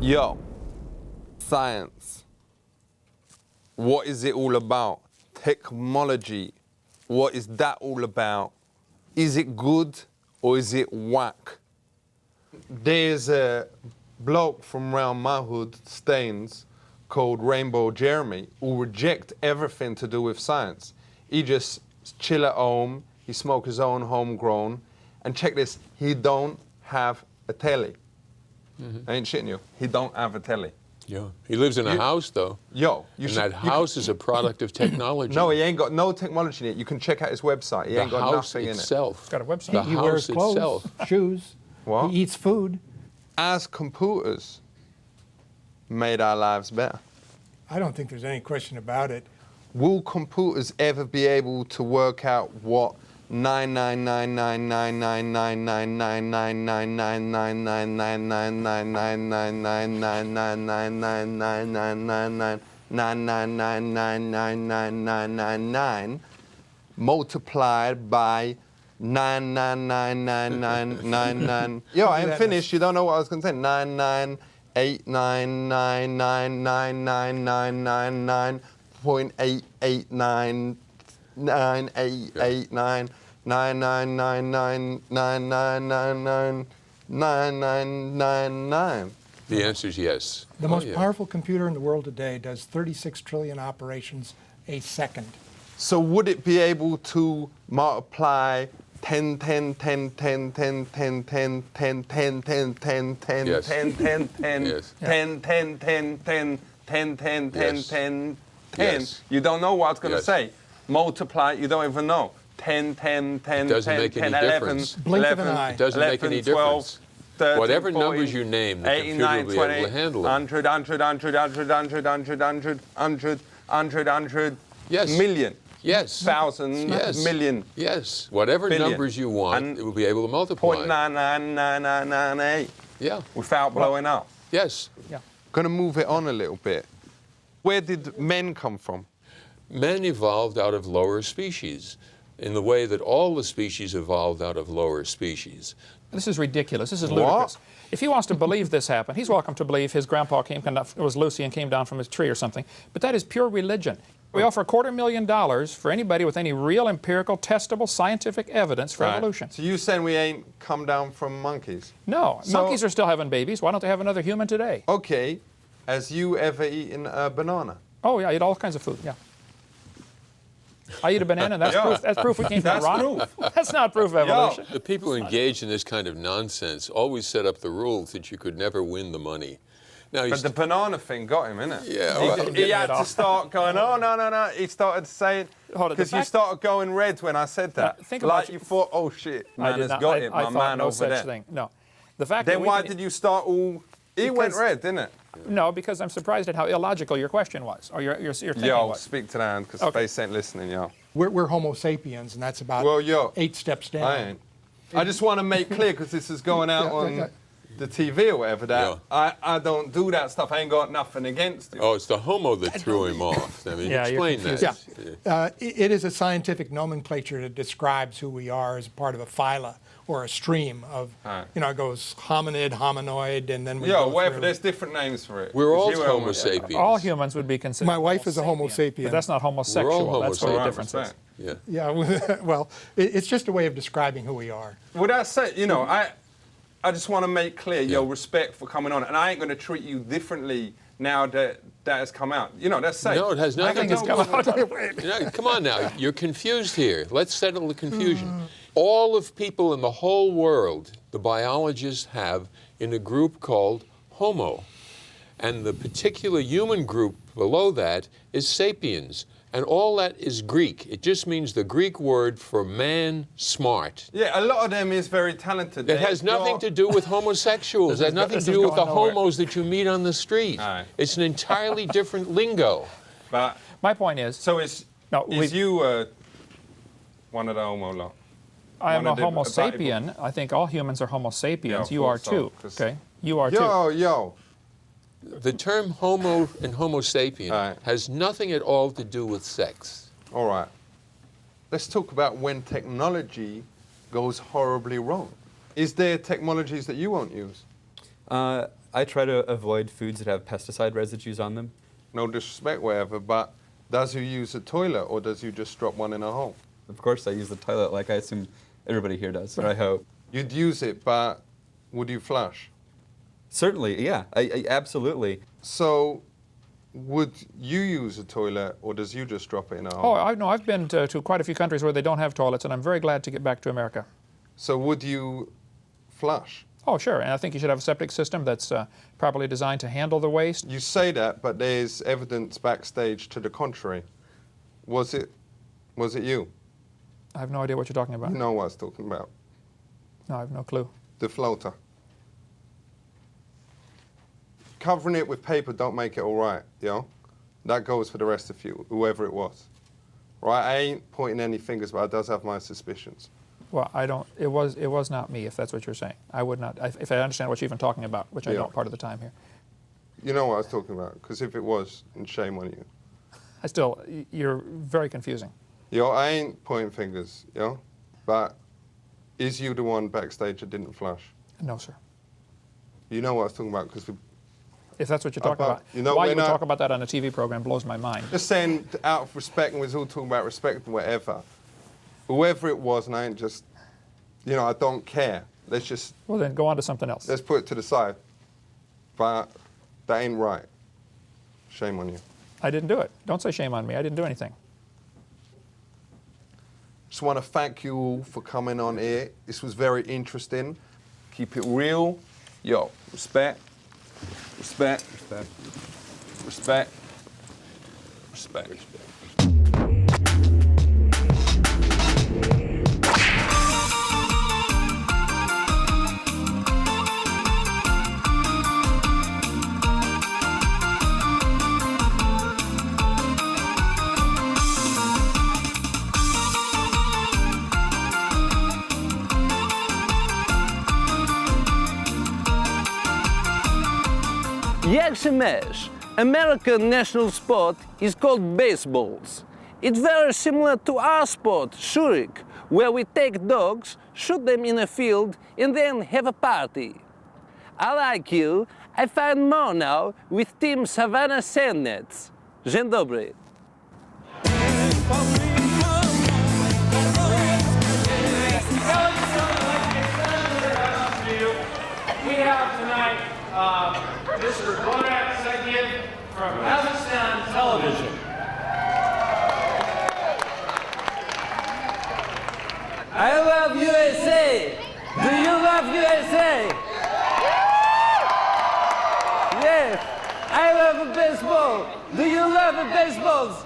Yo, science. What is it all about? Technology. What is that all about? Is it good or is it whack? There's a bloke from round my hood, Staines, called Rainbow Jeremy, who reject everything to do with science. He just chill at home, he smoke his own homegrown, and check this, he don't have a telly. I ain't shitting you. He don't have a telly. Yeah. He lives in a house, though. Yo, And that house is a product of technology. No, he ain't got no technology in it. You can check out his website. He ain't got nothing in it. The house itself. It's got a website. The He house wears clothes, itself. shoes. What? He eats food. As computers made our lives better. I don't think there's any question about it. Will computers ever be able to work out what 99999999999999999999999999999 multiplied by 9999999? Yo, I ain't finished. You don't know what I was going to say. 998999999.889 98889 99999999999. The answer is yes. The Oh, most yeah. powerful computer in the world today does 36 trillion operations a second. So would it be able to multiply 10, 10, 10, 10, 10, 10, 10, 10, 10, 10, 10, 10, Yes. 10, 10, 10, Yes. 10, 10, 10, 10, 10, 10, 10, Yes. 10, 10? Yes. You don't know what I was going to Yes. say. Multiply, you don't even know. 10, 10, 10, doesn't 10, make any 10, 11, difference. Blink of an 11, eye. It doesn't make any 12, difference. 13, Whatever 14, numbers you name, the 18, computer 19, will be able 20, to handle them. 100, 100, 100, 100, 100, 100, 100, 100, 100, Yes. million. Yes. Thousand, Yes. million. Yes. Whatever Billion. numbers you want, And it will be able to multiply. 0.99998 Yeah. without blowing up. Yes. Gonna move it on a little bit. Where did men come from? Men evolved out of lower species in the way that all the species evolved out of lower species. This is ridiculous. This is What? ludicrous. If he wants to believe this happened, he's welcome to believe his grandpa was Lucy and came down from his tree or something. But that is pure religion. We offer $250,000 for anybody with any real empirical, testable, scientific evidence for evolution. So you saying we ain't come down from monkeys? No, So- monkeys are still having babies. Why don't they have another human today? Okay. Has you ever eaten a banana? Oh, yeah, I eat all kinds of food, yeah. I eat a banana, and that's proof we came from That's a rock. proof. That's not proof of evolution. The people engaged in this kind of nonsense always set up the rules that you could never win the money. Now, But the banana thing got him, innit? Yeah, He, well- he had to start going, oh, no, no, no. He started saying, Hold it, the because you fact- started going red when I said that. think about like you- you thought, oh, shit, I man did has not- got I- it, I my thought man no over such there. thing. No. The fact Then that we why can- did you start all... He went Because- red, didn't it? No, because I'm surprised at how illogical your question was, or your thinking Yo, was. speak to that, because Okay. Space ain't listening, yo. We're Homo sapiens, and that's about Well, yo, 8 steps down. I ain't. I just want to make clear, because this is going out on the TV or whatever, that I don't do that stuff. I ain't got nothing against it. Oh, it's the homo that threw him off. I mean, Yeah, you're explain that. confused. It is a scientific nomenclature that describes who we are as part of a phyla or a stream of, it goes hominid, hominoid, and then we Yo, go whatever, through. there's different names for it. We're all 'Cause you Homo were- sapiens. All humans would be considered. My wife is a Homo sapien. But that's not homosexual. Homo That's what the sapiens. difference is. Respect. Yeah. Yeah, well, it's just a way of describing who we are. Well, that's it. You know, I just want to make clear, yo, respect for coming on. And I ain't going to treat you differently now that that has come out. You know, that's safe. No, it has nothing I to got Come no- on. You know, come on now, you're confused here. Let's settle the confusion. All of people in the whole world, the biologists have in a group called Homo. And the particular human group below that is sapiens. And all that is Greek. It just means the Greek word for man smart. Yeah, a lot of them is very talented. It has nothing to do with homosexuals. It has nothing to do with the homos that you meet on the street. Aye. It's an entirely different lingo. But, My point is, so is you one of the homo lot? I am one a of the Homo valuable- sapien. I think all humans are Homo sapiens. Yeah, You are so, too. 'cause- Okay, you are too. Yo. The term homo and homo sapien Aye. has nothing at all to do with sex. All right. Let's talk about when technology goes horribly wrong. Is there technologies that you won't use? I try to avoid foods that have pesticide residues on them. No disrespect, whatever, but does you use a toilet or does you just drop one in a hole? Of course, I use the toilet like I assume everybody here does, or I hope. You'd use it, but would you flush? Certainly, yeah, I absolutely. So, would you use a toilet or does you just drop it in a hole? Oh, I've been to quite a few countries where they don't have toilets, and I'm very glad to get back to America. So would you flush? Oh, sure, and I think you should have a septic system that's properly designed to handle the waste. You say that, but there's evidence backstage to the contrary. Was it you? I have no idea what you're talking about. You know what I was talking about. No, I have no clue. The floater. Covering it with paper don't make it all right, you know? That goes for the rest of you, whoever it was. Right, I ain't pointing any fingers, but I does have my suspicions. Well, I don't. It was not me, if that's what you're saying. I would not, if I understand what you're even talking about, which I Yeah. don't part of the time here. You know what I was talking about, because if it was, then shame on you. You're very confusing. Yo, I ain't pointing fingers, yo, but is you the one backstage that didn't flush? No, sir. You know what I was talking about, because we If that's what you're talking About- about, you know, why we're you would not- talk about that on a TV program blows my mind. just saying out of respect, and we're all talking about respect and whatever. Whoever it was, and I ain't just, you know, I don't care. Let's Well, then go on to something else. put it to the side. But that ain't right. Shame on you. I didn't do it. Don't say shame on me. I didn't do anything. Just want to thank you all for coming on here. This was very interesting. Keep it real. Yo, respect. Respect. Respect. Respect. Respect. Yaxhimesh, American national sport, is called baseballs. It's very similar to our sport, Shurik, where we take dogs, shoot them in a field, and then have a party. I like you. I find more now with Team Savannah Sandnets. Dzień dobry. We have tonight Mr. Borat Sagiev from Kazakhstan Television. I love USA. Do you love USA? Yes. I love baseball. Do you love baseballs?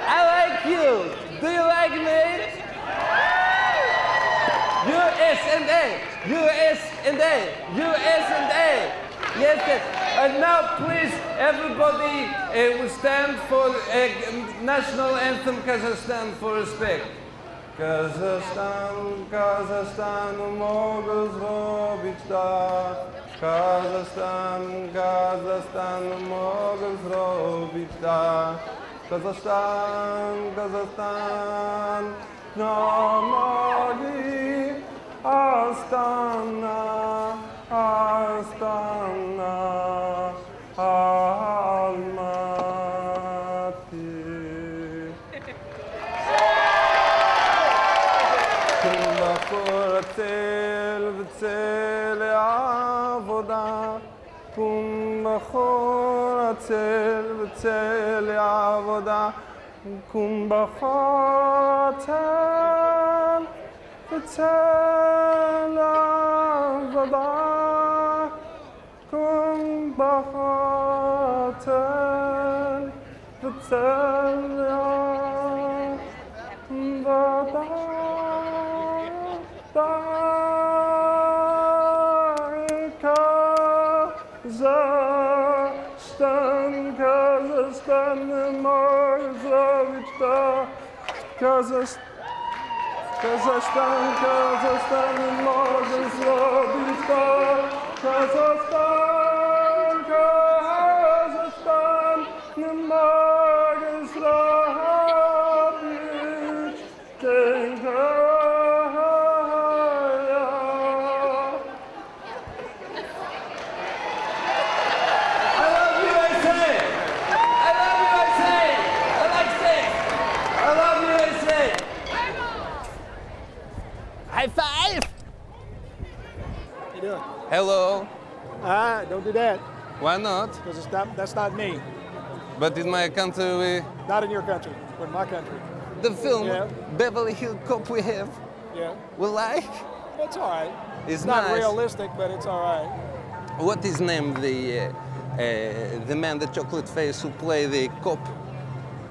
I like you. Do you like me? USA, USA, USA. Yes, yes. And now, please, everybody, we stand for national anthem Kazakhstan for respect. Kazakhstan, Kazakhstan, mogę zrobić tak. Kazakhstan, Kazakhstan, mogę zrobić tak. Kazakhstan, Kazakhstan, no nogi, Astana, Astana, Almaty. B'tzel b'tzel avoda, kum b'chor atzel b'tzel avoda, kum b'chor atzel b'tzel avoda, kum b'chor atzel b'tzel avoda. Kazakhstan, Kazakhstan, Morzovичta. Kazakhstan, Kazakhstan, Morzovичta. Kazakhstan, Kazakhstan, Morzovичta. Hello. Don't do that, Why not? because that's not me. But in my country, Not in your country, but in my country. the film Yeah. Beverly Hills Cop we have, Yeah, we like. it's all right. It's not nice. realistic, but it's all right. What is name the man, the chocolate face who play the cop?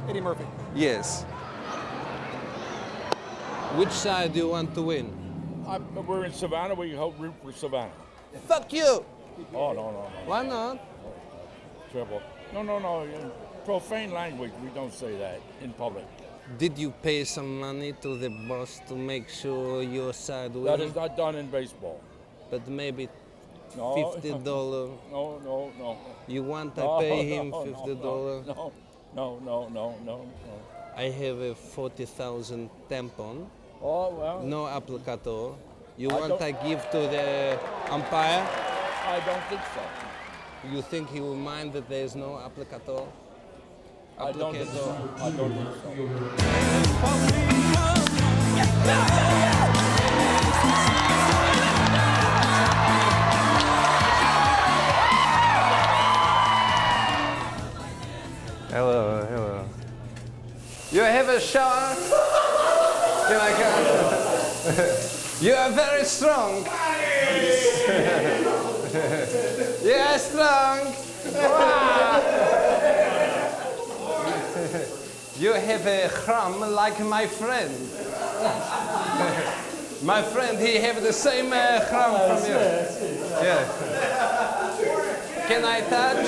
Eddie Murphy. Yes. Which side do you want to win? We're in Savannah. We hope root for Savannah. Fuck you! Oh no. Why not? Triple. No. In profane language. We don't say that in public. Did you pay some money to the boss to make sure your side wins? That is not done in baseball. But maybe No. $50. No. You want I pay him $50? No. I have a 40,000 tampon. Oh well. No applicator. You I want don't- I give to the umpire? I don't think so. You think he will mind that there is no applicator? I don't think so. I don't think so. Hello. You have a shower? Can I come? You are very strong. You are strong. You have a crumb like my friend. My friend, he have the same crumb from you. Yeah. Can I touch?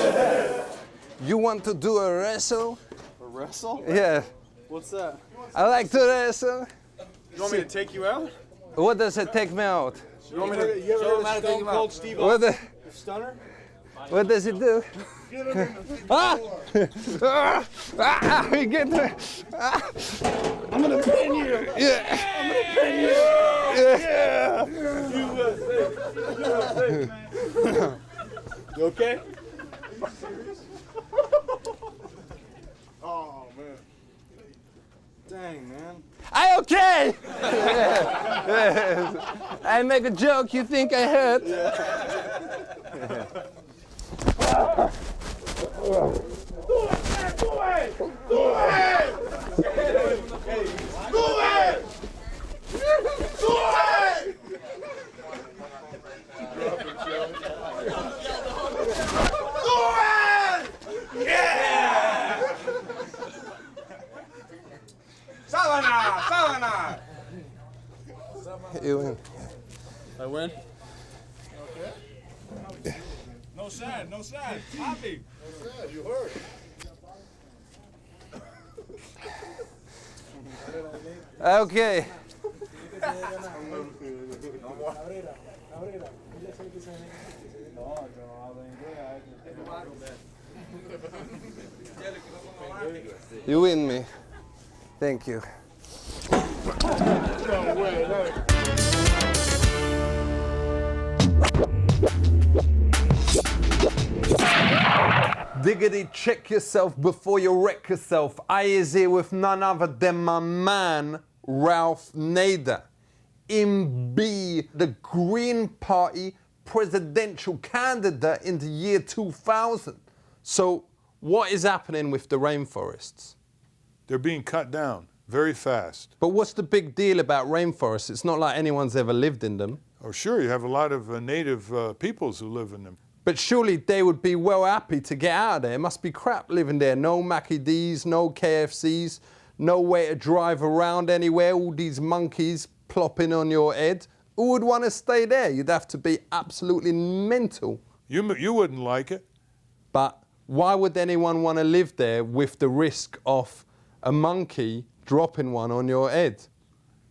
You want to do a wrestle? A wrestle? Yeah. What's that? I like to wrestle. You want me to take you out? What does it take me out? You want me to show him how to take him out? Steve Stunner? What does it do? Ah! We get there. I'm gonna pin you. Yeah. I'm gonna pin you. Yeah. USA, man. You okay? Oh man. Dang, man. I okay? Yes. I make a joke, you think I hurt? Savannah! You win. I win? Okay. No sad. Happy. No sad, you heard. Okay. You win me. Thank you. Diggity, check yourself before you wreck yourself. I is here with none other than my man, Ralph Nader. Him be the Green Party presidential candidate in the year 2000. So, what is happening with the rainforests? They're being cut down very fast. But what's the big deal about rainforests? It's not like anyone's ever lived in them. Oh, sure, you have a lot of native peoples who live in them. But surely they would be well happy to get out of there. It must be crap living there. No Mackie D's, no KFCs, no way to drive around anywhere, all these monkeys plopping on your head. Who would want to stay there? You'd have to be absolutely mental. You wouldn't like it. But why would anyone want to live there with the risk of a monkey dropping one on your head?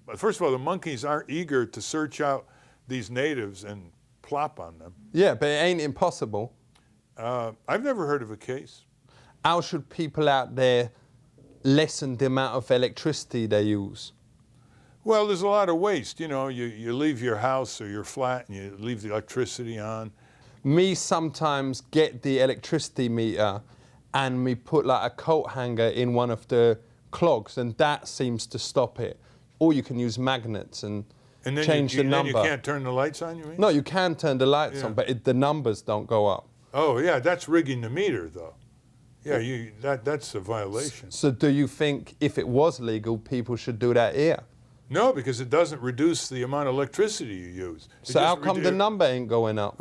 But first of all, the monkeys aren't eager to search out these natives and plop on them. Yeah, but it ain't impossible. I've never heard of a case. How should people out there lessen the amount of electricity they use? Well, there's a lot of waste. You know, you leave your house or your flat and you leave the electricity on. Me sometimes get the electricity meter and me put like a coat hanger in one of the clogs and that seems to stop it. Or you can use magnets and And then change the then number. you can't turn the lights on, you mean? No, you can turn the lights Yeah. on, but the numbers don't go up. Oh, yeah, that's rigging the meter, though. Yeah, that's a violation. So do you think if it was legal, people should do that here? No, because it doesn't reduce the amount of electricity you use. It So how just come the number ain't going up?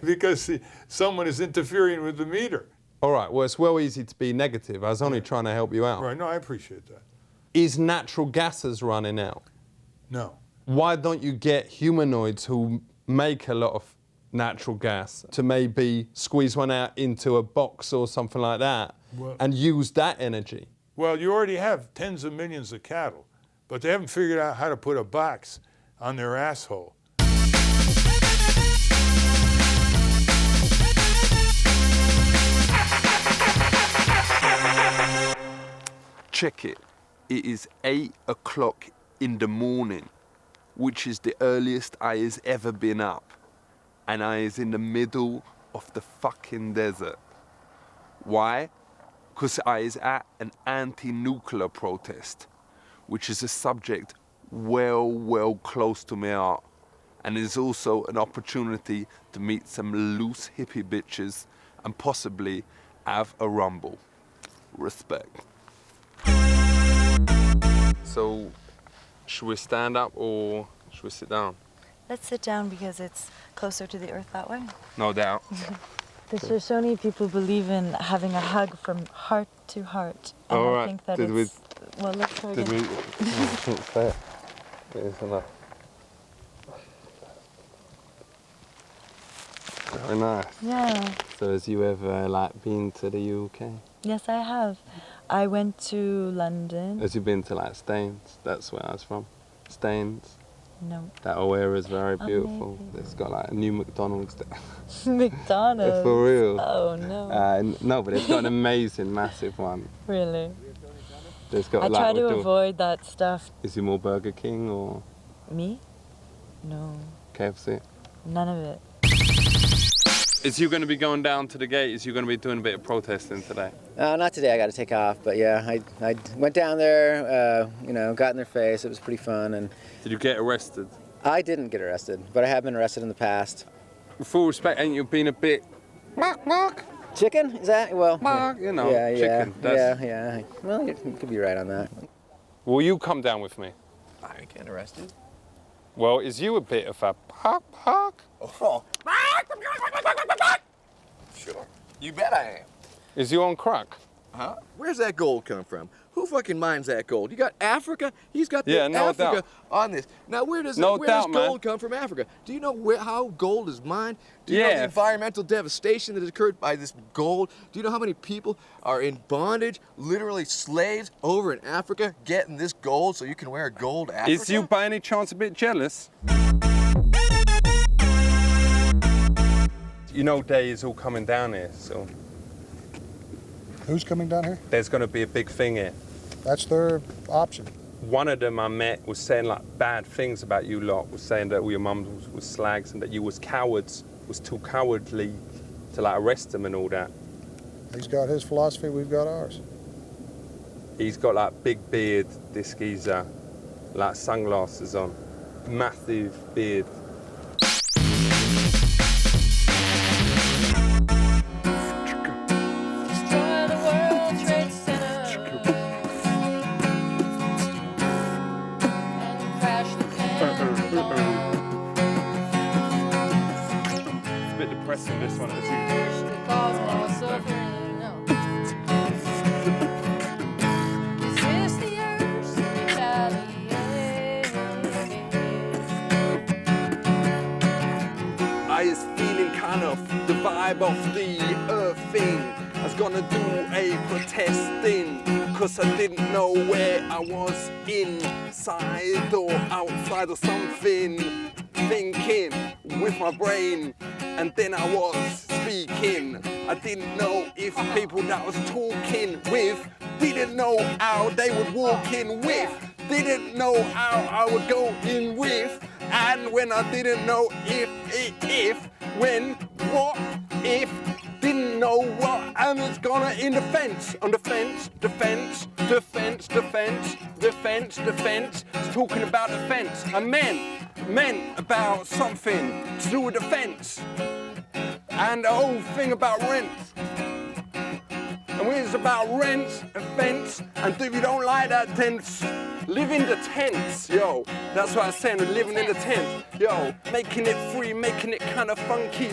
Because someone is interfering with the meter. All right, well, it's well easy to be negative. I was only trying to help you out. Right, no, I appreciate that. Is natural gases running out? No. Why don't you get humanoids who make a lot of natural gas to maybe squeeze one out into a box or something like that and use that energy? Well, you already have tens of millions of cattle, but they haven't figured out how to put a box on their asshole. Check it. It is 8 o'clock in the morning, which is the earliest I has ever been up. And I is in the middle of the fucking desert. Why? Because I is at an anti-nuclear protest, which is a subject well close to my heart. And it is also an opportunity to meet some loose hippie bitches and possibly have a rumble. Respect. So, should we stand up or should we sit down? Let's sit down because it's closer to the earth that way. No doubt. The Shoshone people believe in having a hug from heart to heart. And All I right. think that Did it's... Well, let's try Did we? again. Fair. It is enough. Very nice. Yeah. So, has you ever been to the UK? Yes, I have. I went to London. Has you been to Staines? That's where I was from. Staines. No. That whole area is very beautiful. Amazing. It's got a new McDonald's there. McDonald's. For real. Oh no. No, but it's got an amazing, massive one. Really? It's got I try to avoid that stuff. Is it more Burger King or Me? No. KFC? None of it. Is you going to be going down to the gate? Is you going to be doing a bit of protesting today? Not today, I got to take off, but yeah, I went down there, got in their face, it was pretty fun. And Did you get arrested? I didn't get arrested, but I have been arrested in the past. With full respect, ain't you been a bit... Mark? Chicken? Is that? Well, Mark, you know, yeah, chicken. Yeah. Well, you could be right on that. Will you come down with me? I get arrested. Well, is you a bit of a bark? Oh. Sure. You bet I am. Is you on crack? Huh? Where's that gold come from? Who fucking mines that gold? You got Africa? He's got the no Africa doubt. on this. Now, where does No does doubt, gold man. come from Africa? Do you know how gold is mined? Do you know the environmental devastation that has occurred by this gold? Do you know how many people are in bondage, literally slaves, over in Africa getting this gold so you can wear a gold Africa? Is you by any chance a bit jealous? You know, Day is all coming down here, so... Who's coming down here? There's going to be a big thing here. That's their option. One of them I met was saying bad things about you lot, was saying that all your mums was slags and that you was cowards, was too cowardly to arrest them and all that. He's got his philosophy, we've got ours. He's got big beard, this geezer, sunglasses on, massive beard. This one is I is feeling kind of the vibe of the earth thing. I was gonna do a protesting, cause I didn't know where I was, inside or outside or something. Thinking with my brain, and then I was speaking. I didn't know if people that I was talking with didn't know how they would walk in with, didn't know how I would go in with, and when I didn't know if, when, what, if, didn't know what it's gonna in defense, on defense, defense, defense, defense, defense, defense. It's talking about defense. I meant about something to do with defense. And the whole thing about rent. And when it's about rents and fence, and if you don't like that, then live in the tents, yo. That's what I'm saying, living in the tents. Yo, making it free, making it kind of funky,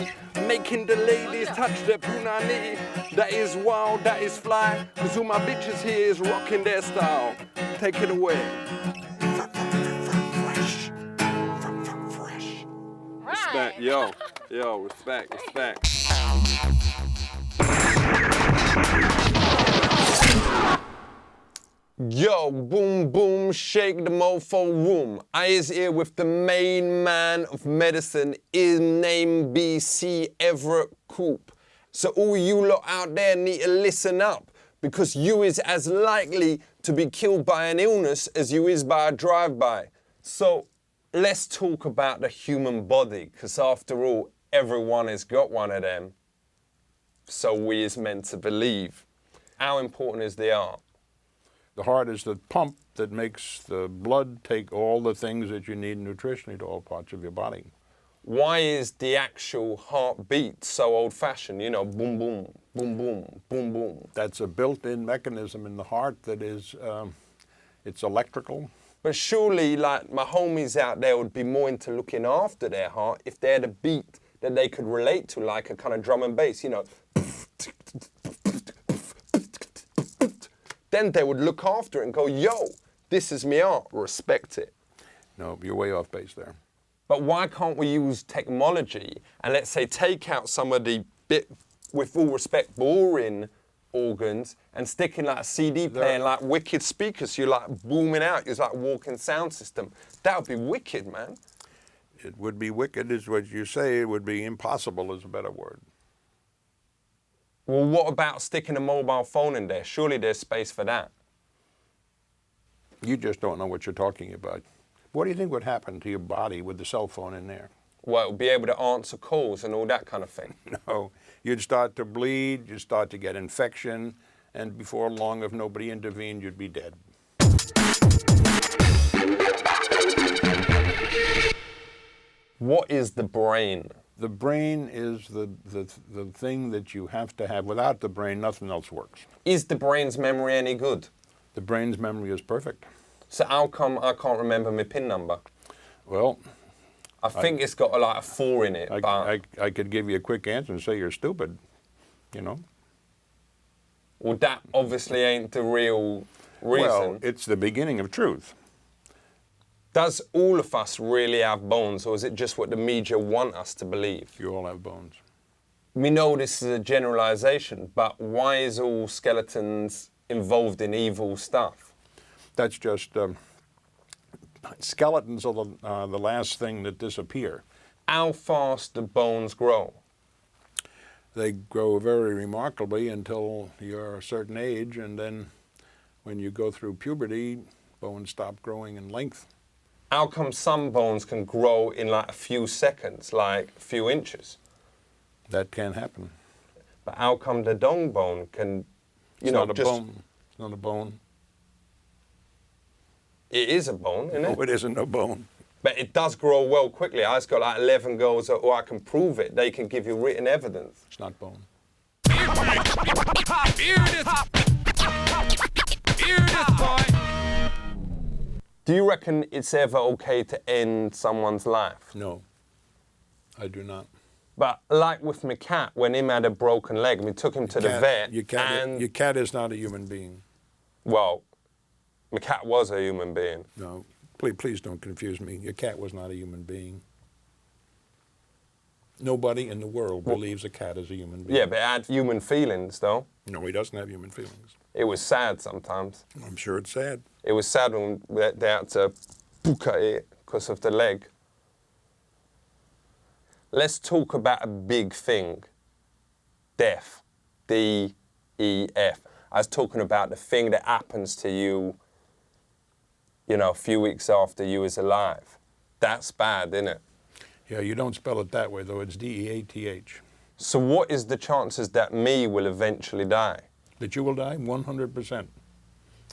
making the ladies touch their punani. That is wild, that is fly, cause all my bitches here is rocking their style. Take it away. Fresh. Respect, yo, respect. Yo, boom, boom, shake the mofo room. I is here with the main man of medicine, his name BC Everett Koop. So all you lot out there need to listen up, because you is as likely to be killed by an illness as you is by a drive-by. So let's talk about the human body, because after all, everyone has got one of them. So we is meant to believe. How important is the heart? The heart is the pump that makes the blood take all the things that you need nutritionally to all parts of your body. Why is the actual heartbeat so old-fashioned? You know, boom, boom, boom, boom, boom, boom. That's a built-in mechanism in the heart that is, it's electrical. But surely, like, my homies out there would be more into looking after their heart if they had a beat that they could relate to, like a kind of drum and bass, you know. Then they would look after it and go, yo, this is me heart, respect it. No, you're way off base there. But why can't we use technology and let's say take out some of the bit, with all respect, boring organs and stick in like a CD player and like wicked speakers, you're like booming out, you're like a walking sound system. That would be wicked, man. It would be wicked is what you say, it would be impossible is a better word. Well, what about sticking a mobile phone in there? Surely there's space for that. You just don't know what you're talking about. What do you think would happen to your body with the cell phone in there? Well, it would be able to answer calls and all that kind of thing. No, you'd start to bleed, you'd start to get infection, and before long, if nobody intervened, you'd be dead. What is the brain? The brain is the thing that you have to have. Without the brain, nothing else works. Is the brain's memory any good? The brain's memory is perfect. So how come I can't remember my PIN number? Well, I think it's got like a 4 in it. I could give you a quick answer and say you're stupid, you know. Well, that obviously ain't the real reason. Well, it's the beginning of truth. Does all of us really have bones, or is it just what the media want us to believe? You all have bones. We know this is a generalization, but why is all skeletons involved in evil stuff? That's just, skeletons are the last thing that disappear. How fast do bones grow? They grow very remarkably until you're a certain age, and then when you go through puberty, bones stop growing in length. How come some bones can grow in like a few seconds, like a few inches? That can happen. But how come the dong bone can, It's not a bone. It's not a bone. It is a bone, isn't it? No, it isn't a bone. But it does grow well quickly. I've got like 11 girls, or I can prove it. They can give you written evidence. It's not bone. Do you reckon it's ever okay to end someone's life? No, I do not. But like with my cat, when him had a broken leg, we took him to the vet. Your cat is not a human being. Well, my cat was a human being. No, please don't confuse me. Your cat was not a human being. Nobody in the world believes a cat is a human being. Yeah, but it had human feelings, though. No, he doesn't have human feelings. It was sad sometimes. I'm sure it's sad. It was sad when they had to buka it because of the leg. Let's talk about a big thing. Death. D-E-F. I was talking about the thing that happens to you, you know, a few weeks after you was alive. That's bad, isn't it? Yeah, you don't spell it that way, though. It's D-E-A-T-H. So what is the chances that me will eventually die? That you will die? 100%.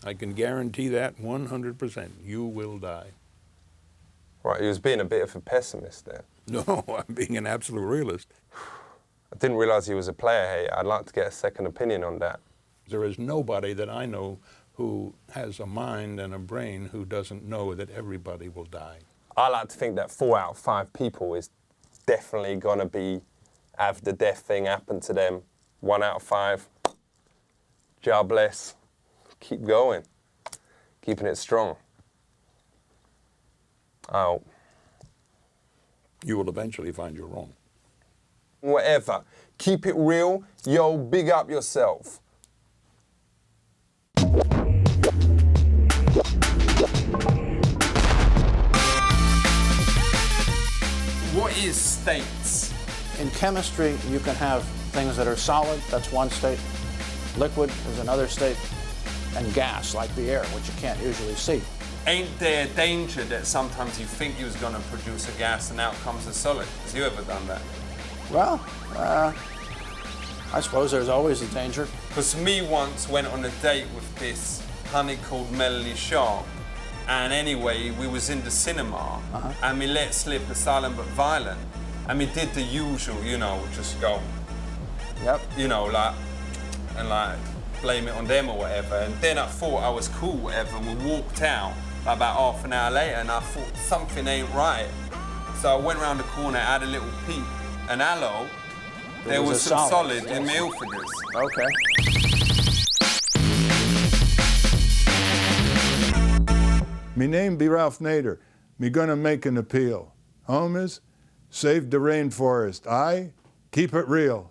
I can guarantee that 100%. You will die. Right, he was being a bit of a pessimist there. No, I'm being an absolute realist. I didn't realize he was a player hater. I'd like to get a second opinion on that. There is nobody that I know who has a mind and a brain who doesn't know that everybody will die. I like to think that 4 out of 5 people is definitely going to have the death thing happen to them. 1 out of 5, God bless. Keep going. Keeping it strong. Oh. You will eventually find you're wrong. Whatever. Keep it real. Yo, big up yourself. What is states? In chemistry, you can have things that are solid, that's one state. Liquid is another state. And gas, like the air, which you can't usually see. Ain't there danger that sometimes you think you was going to produce a gas and out comes a solid? Has you ever done that? Well, I suppose there's always a danger. Because me once went on a date with this honey called Melanie Shaw, and anyway, we was in the cinema, and we let slip a silent but violent, and we did the usual, you know, just go, yep, you know, like, and like, blame it on them or whatever. And then I thought I was cool, whatever, and we walked out about half an hour later, and I thought something ain't right. So I went around the corner, had a little peep, and hello, there was some solid in my Ilforders. Okay. Me name be Ralph Nader. Me gonna make an appeal. Homies, save the rainforest. I keep it real.